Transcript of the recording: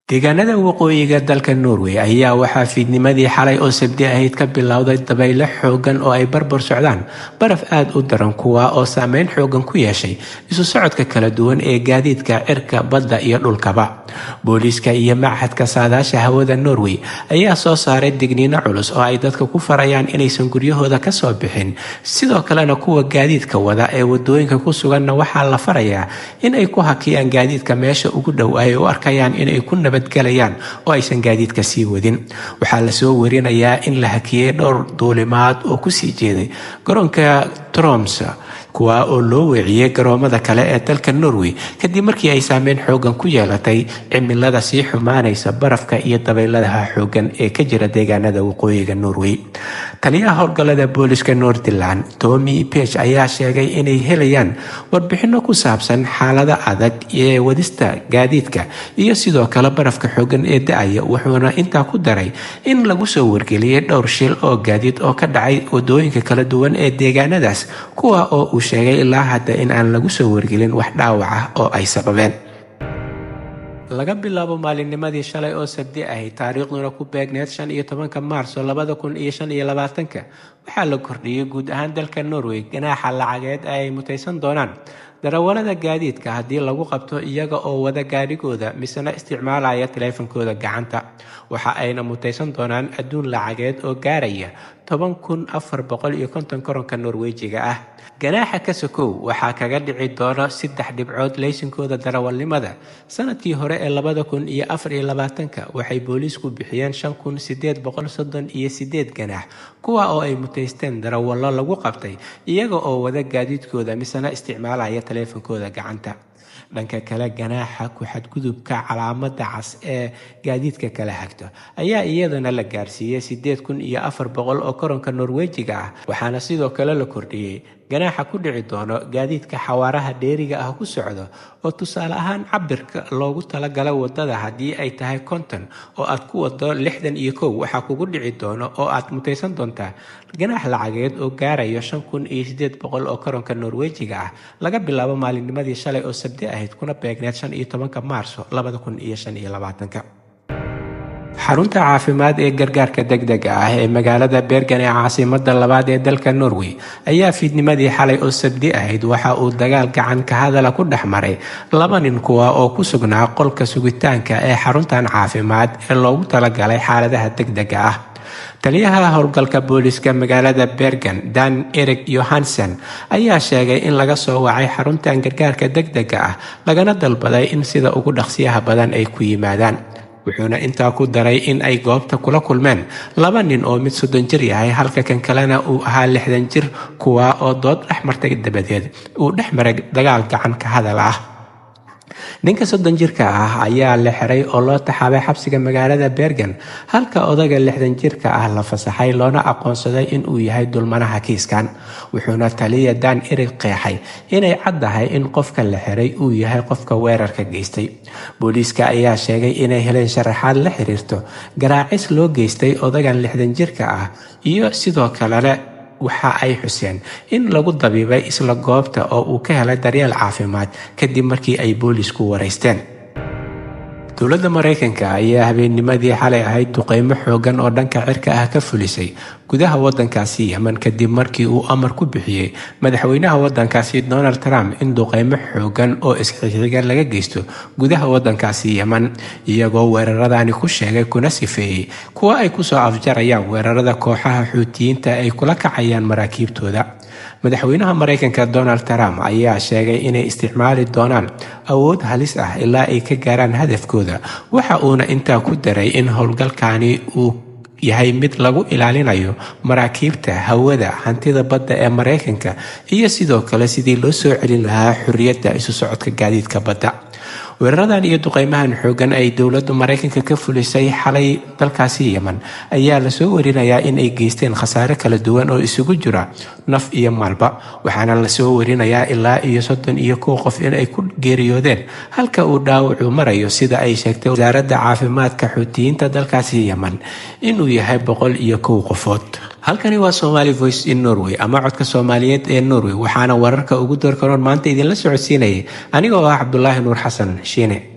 deegaanada waqooyiga dalka Norway ayaa waxaa fiidnimadii xalay oo sabti ahayd ka bilowday dabaylo xoogan oo ay barbar socdaan baraf aad u daran kuwa oo saameyn xoogan ku yeeshay isu socodka kala duwan ee gaadiidka cirka badda iyo dhulkaba. Booliiska iyo Machadka Saadaasha Hawada Norway ayaa soo saaray digniino culus oo ay dadka ku farayaan inaysan guryahooda ka soo bixin, sidoo kalena kuwa gaadiidka wada ee wadooyinka ku suganna waxaa la farayaa in ay ku hakiyaan gaadiidka meesha ugu dhow ay u arkayaan inay ku galayaan oo aysan gaadiidka sii wadin. Waxaa la soo warinayaa in la hakiyay dhowr duulimaad oo ku sii jeeday garoonka Tromsø kuwa oo loo weeciyay garoomada kale ee dalka Norway kadib markii ay saameyn xoogan ku yeelatay cimilada sii xumaanaysa barafka iyo dabaylaha xoogan ee ka jira deegaanada waqooyiga Norway. Taliyaha howlgallada booliiska Nordland Tommy Page ayaa sheegay inay helayaan warbixino ku saabsan xaalada adag ee wadista gaadiidka iyo sidoo kale barafka xoogan ee da'aya, wuxuuna intaa ku daray in lagu soo wargeliyay dhowr shil oo gaadiid oo ka dhacay wadooyinka kala duwan ee deegaanadaas, kuwa oo uu sheegay ilaa hadda in aan lagu soo wargelin wax dhaawac ah oo ay sababeen. Laga bilaabo maalinnimadii shalay oo sabti ahayd taariikhduna ku beegneed 15 Maarso 2025 waxaa la kordhiyay guud ahaan dalka Norway ganaaxa lacageed ay mutaysan doonaan darawalada gaadiidka haddii lagu qabto iyaga oo wada gaadhigooda misna isticmaalaya taleefankooda gacanta. Waxa ayna mutaysan doonaan adduun lacageed oo gaaraya 10,450 koronka Norwejiga ah. Ganaaxa ka sokow waxaa kaga dhici doona 3 dhibcood laysinkooda darawalnimada. Sanadkii hore ee 2024 waxay booliisku bixiyeen 5,838 ganaax, kuwa oo ay mutaysteen darawallo lagu qabtay iyaga oo wada gaadiidkooda misna isticmaalaya taleefankooda gacanta. Dhanka kale, ganaaxa ku xadgudubka calaamada cas ee gaadiidka kala hagto ayaa iyadana la gaarsiiyay 8,400 oo koronka Norwejiga ah, waxaana sidoo kale la kordhiyay ganaaxa ku dhici doono gaadiidka xawaaraha dheeriga ah ku socdo oo tusaale ahaan cabirka loogu talagalay wadada haddii ay tahay 50 oo aad ku wado 61 waxaa kugu dhici doono oo aad mutaysan doontaa ganaax lacageed oo gaarayo 5,800 oo koronka Norwejiga ah laga bilaabo maalinnimadii shalay oo sabti ahayd kuna beegneed 15 Maarso 2025. Xarunta caafimaad ee gargaarka degdega ah ee magaalada Bergen ee caasimadda labaad ee dalka Norway ayaa fiidnimadii xalay oo sabti ahayd waxa uu dagaal gacan ka hadala ku dhexmaray 2 nin kuwa oo ku sugnaa qolka sugitaanka ee xaruntan caafimaad ee loogu talagalay xaaladaha degdega ah. Taliyaha howlgalka booliiska magaalada Bergen Dan Erik Johansen ayaa sheegay in laga soo wacay xaruntan gargaarka degdega ah lagana dalbaday in sida ugu dhaqsiyaha badan ay ku yimaadaan. Wuxuuna intaa ku daray in ay goobta kula kulmeen 2 nin oo mid 30 jir yahay halka kan kalena uu ahaa 60 jir, kuwa oo dood dhexmartay dabadeed uu dhexmaray dagaal gacan ka hadal ah. Ninka 30 jirka ah ayaa la xiray oo loo taxaabay xabsiga magaalada Bergen, halka odaga 60 jirka ah la fasaxay loona aqoonsaday in uu yahay dulmanaha kiiskan. Wuxuuna taliya Dan Erik qeexay inay caddahay in qofka la xiray uu yahay qofka weerarka geystay. Booliiska ayaa sheegay inay heleen sharaxaad la xiriirto garaacis loo geystay odagan 60 jirka ah iyo sidoo kale waxa ay xuseen in lagu dabiibay isla goobta oo uu ka helay daryeel caafimaad kadib markii ay booliisku wareysteen. Dowladda Mareykanka ayaa habeennimadii xalay ahayd duqeymo xoogan oo dhanka cirka ah ka fulisay gudaha waddankaasi Yemen kadib markii uu amar ku bixiyay madaxweynaha waddankaasi Donald Trump in duqeymo xoogan oo isxixiga laga geysto gudaha waddankaasi Yemen, iyagoo weeraradani ku sheegay kuna sifeeyay kuwa ay ku soo afjarayaan weerarada kooxaha Xuutiyiinta ay kula kacayaan maraakiibtooda. Madaxweynaha Mareykanka Donald Trump ayaa sheegay inay isticmaali doonaan awood halis ah ilaa ay ka gaaraan hadafkooda. Waxa uuna intaa ku daray in howlgalkani uu yahay mid lagu ilaalinayo maraakiibta hawada, hantida badda ee Mareykanka iyo sidoo kale sidii loo soo celin lahaa xurriyadda isu socodka gaadiidka badda. Weeraradan iyo duqeymahan xoogan ay dowladda Mareykanka ka fulisay xalay dalkaasi Yemen ayaa la soo warinayaa in ay geysteen khasaare kala duwan oo isugu jira naf iyo maalba, waxaana la soo warinayaa ilaa iyo 31 qof in ay ku geeriyoodeen halka uu dhaawacu marayo sida ay sheegtay wasaaradda caafimaadka Xuutiyiinta dalkaasi Yemen inuu yahay 101 qofood. Halkani waa Somali Voice in Norway ama codka Soomaaliyeed ee Norway, waxaana wararka ugu doorkaroon maanta idinla socodsiinayay anigoo ah Cabdullaahi Nuur Xasan Shiine.